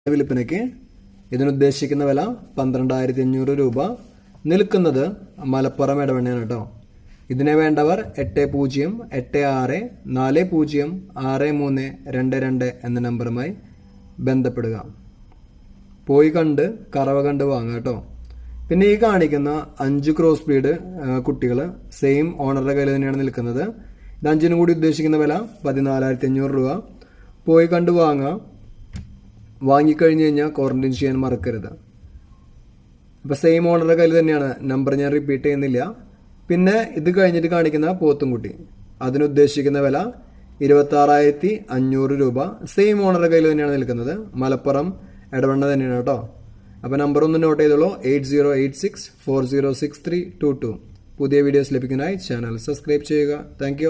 വിൽപ്പനയ്ക്ക്. ഇതിനുദ്ദേശിക്കുന്ന വില 12,500 രൂപ. നിൽക്കുന്നത് മലപ്പുറം ഇടവണ്ണയാണ് കേട്ടോ. ഇതിനെ വേണ്ടവർ 8086406322 എന്ന നമ്പറുമായി ബന്ധപ്പെടുക. പോയി കണ്ട് കറവ കണ്ട് വാങ്ങുക കേട്ടോ. പിന്നെ ഈ കാണിക്കുന്ന 5 ക്രോസ് ബ്രീഡ് കുട്ടികൾ സെയിം ഓണറുടെ കയ്യിൽ തന്നെയാണ് നിൽക്കുന്നത്. ഇത് 5-നും കൂടി ഉദ്ദേശിക്കുന്ന വില 14,500 രൂപ. പോയി കണ്ട് വാങ്ങുക. വാങ്ങിക്കഴിഞ്ഞ് കഴിഞ്ഞാൽ ക്വാറന്റൈൻ ചെയ്യാൻ മറക്കരുത്. അപ്പോൾ സെയിം ഓണറുടെ കയ്യിൽ തന്നെയാണ്. നമ്പർ ഞാൻ റിപ്പീറ്റ് ചെയ്യുന്നില്ല. പിന്നെ ഇത് കഴിഞ്ഞിട്ട് കാണിക്കുന്ന പോത്തുംകുട്ടി, അതിനുദ്ദേശിക്കുന്ന വില 26,500 രൂപ. സെയിം ഓണറുടെ കയ്യിൽ തന്നെയാണ് നിൽക്കുന്നത്. മലപ്പുറം ഇടവണ്ണ തന്നെയാണ് കേട്ടോ. അപ്പോൾ നമ്പർ ഒന്ന് നോട്ട് ചെയ്തോളൂ, 8086406322. പുതിയ വീഡിയോസ് ലഭിക്കാനായി ചാനൽ സബ്സ്ക്രൈബ് ചെയ്യുക. താങ്ക്